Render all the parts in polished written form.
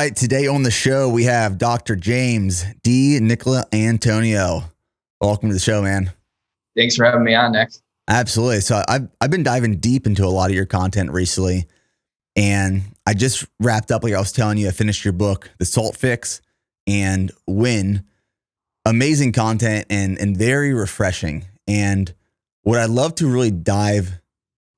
right, today on the show, we have Dr. James D. Nicola Antonio. Welcome to the show, man. Thanks for having me on, Nick. Absolutely. So I've been diving deep into a lot of your content recently, and I just wrapped up, like I was telling you, I finished your book, The Salt Fix and Win. Amazing content and very refreshing. And what I'd love to really dive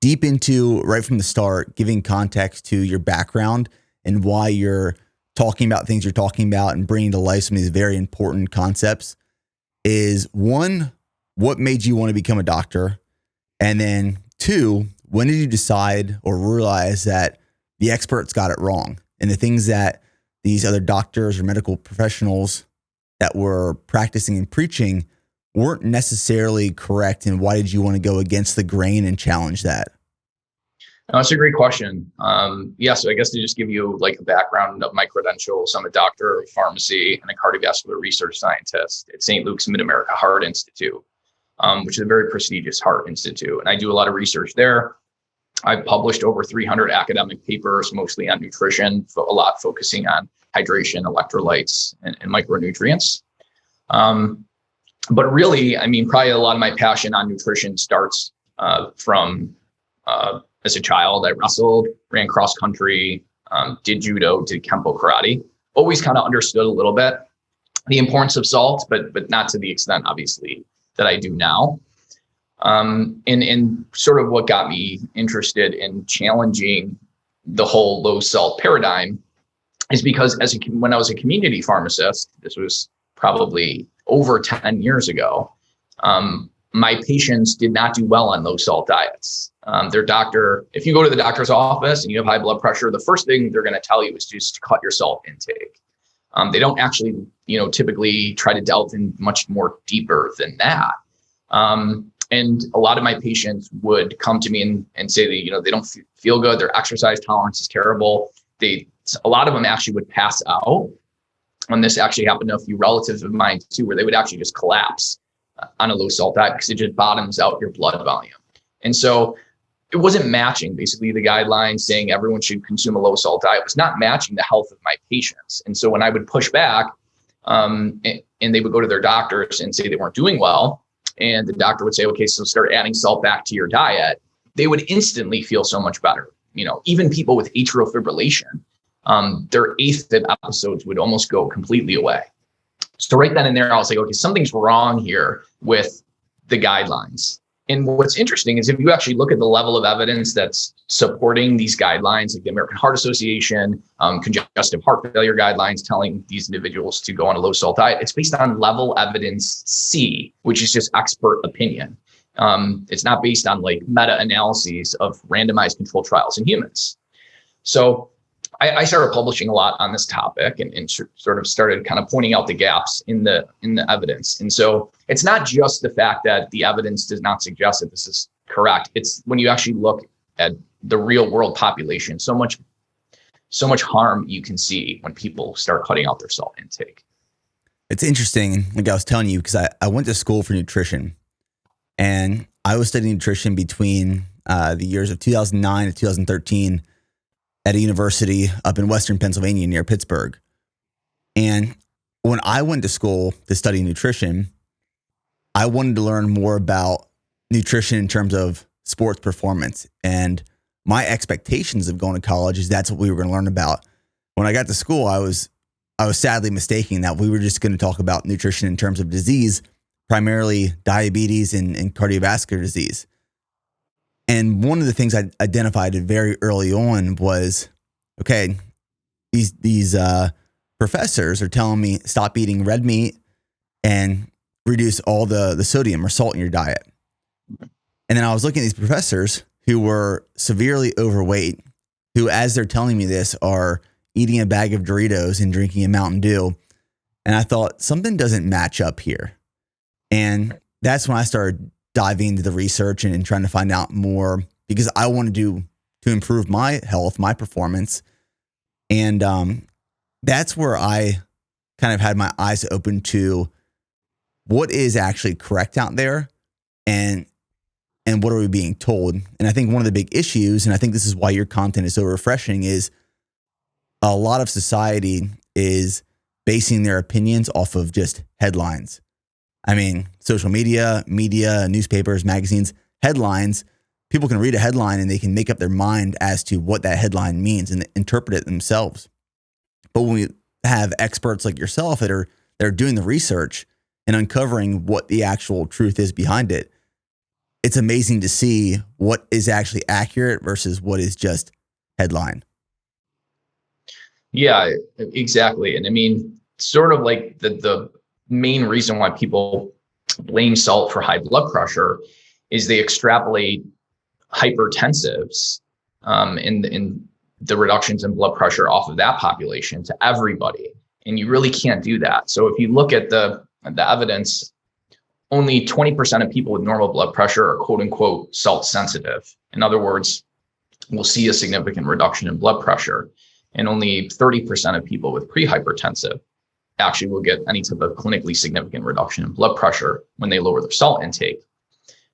deep into right from the start, giving context to your background and why you're talking about things you're talking about and bringing to life some of these very important concepts, is one, what made you want to become a doctor? And then two, when did you decide or realize that the experts got it wrong and the things that these other doctors or medical professionals that were practicing and preaching weren't necessarily correct? And why did you want to go against the grain and challenge that? That's a great question. So I guess to just give you like a background of my credentials, I'm a doctor of pharmacy and a cardiovascular research scientist at St. Luke's Mid-America Heart Institute, which is a very prestigious heart institute. And I do a lot of research there. I've published over 300 academic papers, mostly on nutrition, a lot focusing on hydration, electrolytes, and micronutrients. But really, I mean, probably a lot of my passion on nutrition starts from as a child. I wrestled, ran cross country, did judo, did Kempo karate. Always kind of understood a little bit the importance of salt, but not to the extent, obviously, that I do now. And sort of what got me interested in challenging the whole low salt paradigm is because when I was a community pharmacist, this was probably over 10 years ago, my patients did not do well on low salt diets. Their doctor, if you go to the doctor's office and you have high blood pressure, the first thing they're going to tell you is just to cut your salt intake. They don't actually, typically try to delve in much more deeper than that. And a lot of my patients would come to me and say that, they don't feel good. Their exercise tolerance is terrible. A lot of them actually would pass out. And this actually happened to a few relatives of mine too, where they would actually just collapse on a low salt diet because it just bottoms out your blood volume. And so it wasn't matching basically the guidelines saying everyone should consume a low salt diet. It was not matching the health of my patients. And so when I would push back and they would go to their doctors and say they weren't doing well, and the doctor would say, okay, so start adding salt back to your diet, they would instantly feel so much better. Even people with atrial fibrillation, their AFib episodes would almost go completely away. So right then and there, I was like, okay, something's wrong here with the guidelines. And what's interesting is if you actually look at the level of evidence that's supporting these guidelines, like the American Heart Association, congestive heart failure guidelines telling these individuals to go on a low salt diet, it's based on level evidence C, which is just expert opinion. It's not based on like meta-analyses of randomized controlled trials in humans. So I started publishing a lot on this topic and sort of started kind of pointing out the gaps in the evidence. And so it's not just the fact that the evidence does not suggest that this is correct. It's when you actually look at the real world population, so much harm you can see when people start cutting out their salt intake. It's interesting, like I was telling you, because I went to school for nutrition, and I was studying nutrition between the years of 2009 to 2013 at a university up in Western Pennsylvania near Pittsburgh. And when I went to school to study nutrition, I wanted to learn more about nutrition in terms of sports performance. And my expectations of going to college is that's what we were going to learn about. When I got to school, I was sadly mistaken that we were just going to talk about nutrition in terms of disease, primarily diabetes and cardiovascular disease. And one of the things I identified very early on was, okay, these professors are telling me stop eating red meat and reduce all the sodium or salt in your diet. And then I was looking at these professors who were severely overweight, who, as they're telling me this, are eating a bag of Doritos and drinking a Mountain Dew. And I thought something doesn't match up here. And that's when I started diving into the research and trying to find out more, because I wanted to improve my health, my performance. And that's where I kind of had my eyes open to what is actually correct out there and what are we being told. And I think one of the big issues, and I think this is why your content is so refreshing, is a lot of society is basing their opinions off of just headlines. I mean, social media, newspapers, magazines, headlines. People can read a headline and they can make up their mind as to what that headline means and interpret it themselves. But when we have experts like yourself that are doing the research and uncovering what the actual truth is behind it, it's amazing to see what is actually accurate versus what is just headline. Yeah, exactly. And I mean, sort of like the main reason why people blame salt for high blood pressure is they extrapolate hypertensives in the reductions in blood pressure off of that population to everybody. And you really can't do that. So if you look at the evidence, only 20% of people with normal blood pressure are quote unquote salt sensitive. In other words, we'll see a significant reduction in blood pressure. And only 30% of people with prehypertensive actually will get any type of clinically significant reduction in blood pressure when they lower their salt intake.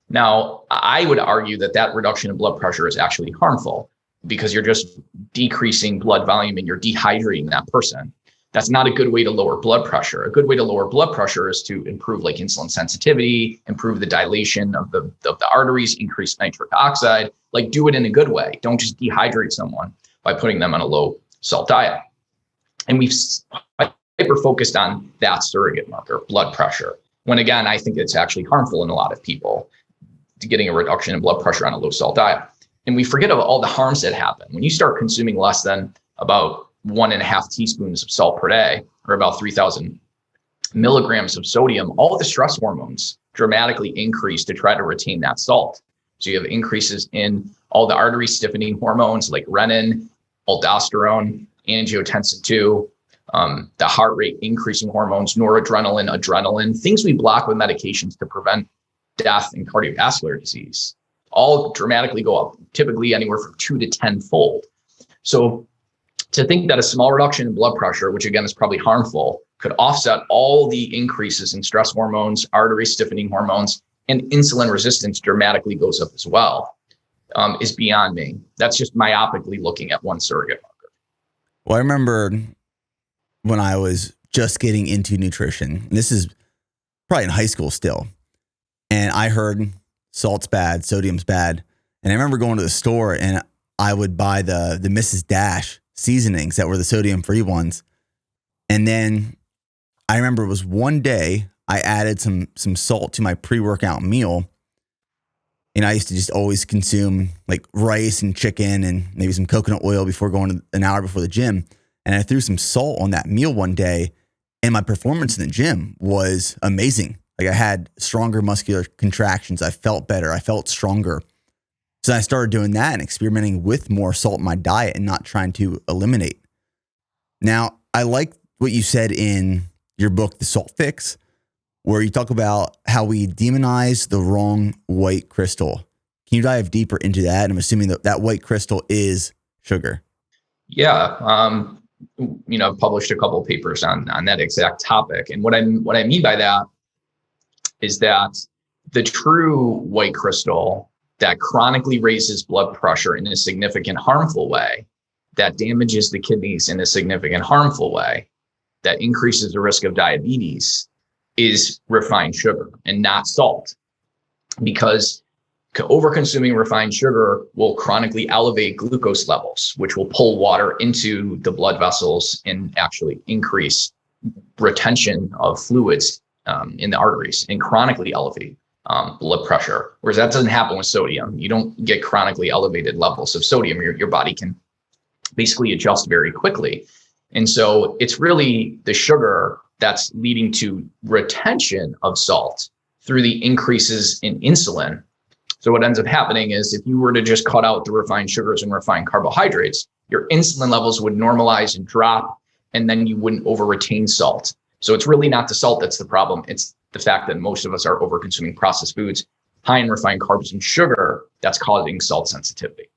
Now, I would argue that reduction in blood pressure is actually harmful because you're just decreasing blood volume and you're dehydrating that person. That's not a good way to lower blood pressure. A good way to lower blood pressure is to improve like insulin sensitivity, improve the dilation of the arteries, increase nitric oxide, like do it in a good way. Don't just dehydrate someone by putting them on a low salt diet. And we've hyper focused on that surrogate marker, blood pressure, when again, I think it's actually harmful in a lot of people to getting a reduction in blood pressure on a low salt diet. And we forget about all the harms that happen. When you start consuming less than about 1.5 teaspoons of salt per day, or about 3,000 milligrams of sodium, all the stress hormones dramatically increase to try to retain that salt. So you have increases in all the artery stiffening hormones like renin, aldosterone, angiotensin 2, the heart rate increasing hormones, noradrenaline, adrenaline, things we block with medications to prevent death and cardiovascular disease, all dramatically go up, typically anywhere from 2 to 10-fold. So to think that a small reduction in blood pressure, which again is probably harmful, could offset all the increases in stress hormones, artery stiffening hormones, and insulin resistance dramatically goes up as well, is beyond me. That's just myopically looking at one surrogate marker. Well, I remember when I was just getting into nutrition, and this is probably in high school still, and I heard salt's bad, sodium's bad. And I remember going to the store and I would buy the Mrs. Dash seasonings that were the sodium-free ones. And then I remember it was one day I added some salt to my pre-workout meal. And I used to just always consume like rice and chicken and maybe some coconut oil before going an hour before the gym. And I threw some salt on that meal one day and my performance in the gym was amazing. Like I had stronger muscular contractions. I felt better. I felt stronger. So I started doing that and experimenting with more salt in my diet and not trying to eliminate. Now, I like what you said in your book, The Salt Fix, where you talk about how we demonize the wrong white crystal. Can you dive deeper into that? I'm assuming that white crystal is sugar. Yeah. I've published a couple of papers on that exact topic. And what I mean by that is that the true white crystal that chronically raises blood pressure in a significant harmful way, that damages the kidneys in a significant harmful way, that increases the risk of diabetes, is refined sugar and not salt. Because overconsuming refined sugar will chronically elevate glucose levels, which will pull water into the blood vessels and actually increase retention of fluids in the arteries and chronically elevate blood pressure. Whereas that doesn't happen with sodium. You don't get chronically elevated levels of sodium. Your body can basically adjust very quickly. And so it's really the sugar that's leading to retention of salt through the increases in insulin. So what ends up happening is if you were to just cut out the refined sugars and refined carbohydrates, your insulin levels would normalize and drop, and then you wouldn't over retain salt. So it's really not the salt that's the problem. It's the fact that most of us are over consuming processed foods, high in refined carbs and sugar, that's causing salt sensitivity.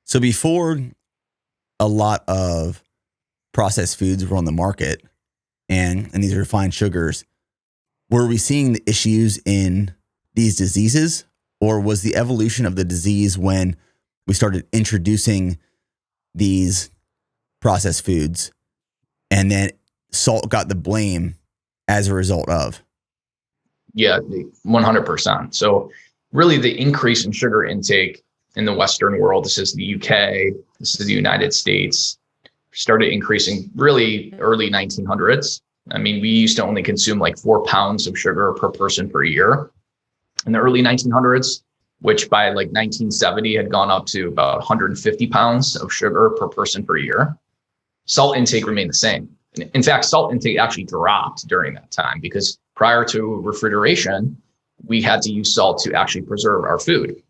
So before a lot of processed foods were on the market and these refined sugars, were we seeing the issues in these diseases? Or was the evolution of the disease when we started introducing these processed foods, and then salt got the blame as a result of. Yeah, 100%. So really the increase in sugar intake in the Western world, this is the UK, this is the United States, started increasing really early 1900s. I mean, we used to only consume like 4 pounds of sugar per person per year in the early 1900s, which by like 1970 had gone up to about 150 pounds of sugar per person per year. Salt intake remained the same. In fact, salt intake actually dropped during that time because prior to refrigeration, we had to use salt to actually preserve our food.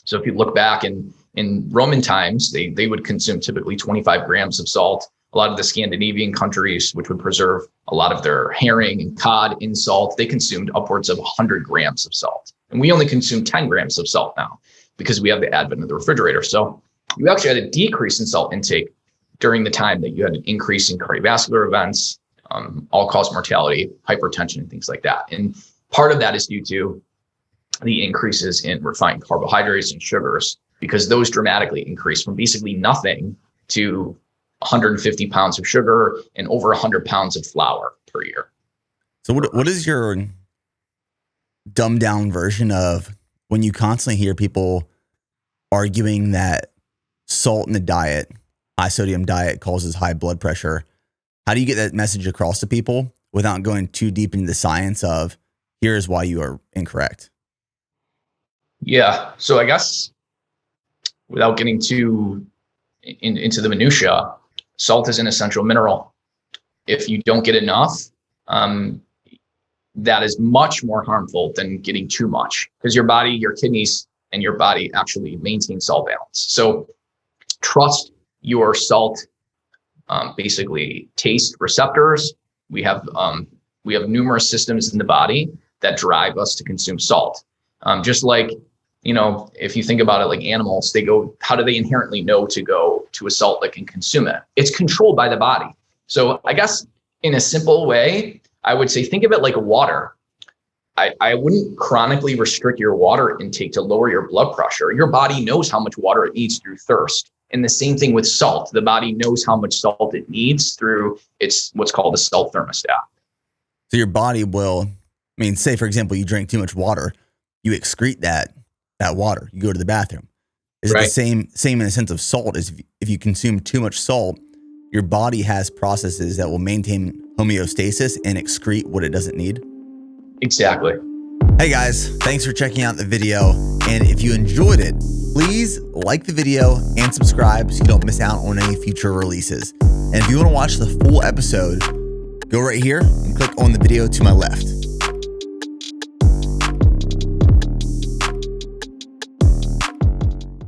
So if you look back in Roman times, they would consume typically 25 grams of salt. A lot of the Scandinavian countries, which would preserve a lot of their herring and cod in salt, they consumed upwards of 100 grams of salt. And we only consume 10 grams of salt now because we have the advent of the refrigerator. So you actually had a decrease in salt intake during the time that you had an increase in cardiovascular events, all-cause mortality, hypertension, and things like that. And part of that is due to the increases in refined carbohydrates and sugars, because those dramatically increased from basically nothing to 150 pounds of sugar and over 100 pounds of flour per year. So what is your dumbed down version of when you constantly hear people arguing that salt in the diet, high sodium diet, causes high blood pressure? How do you get that message across to people without going too deep into the science of here's why you are incorrect? Yeah. So I guess without getting too into the minutia, salt is an essential mineral. If you don't get enough, that is much more harmful than getting too much, because your body, your kidneys, and your body actually maintain salt balance. So trust your salt, basically taste receptors. We have numerous systems in the body that drive us to consume salt. Just like, if you think about it, like animals, how do they inherently know to go to a salt lick and consume it? It's controlled by the body. So I guess in a simple way, I would say, think of it like water. I wouldn't chronically restrict your water intake to lower your blood pressure. Your body knows how much water it needs through thirst. And the same thing with salt. The body knows how much salt it needs through what's called a salt thermostat. So your body will, say, for example, you drink too much water, you excrete that water, you go to the bathroom. Is it the same in the sense of salt? Is if you consume too much salt, your body has processes that will maintain homeostasis and excrete what it doesn't need? Exactly. Hey guys, thanks for checking out the video. And if you enjoyed it, please like the video and subscribe so you don't miss out on any future releases. And if you want to watch the full episode, go right here and click on the video to my left.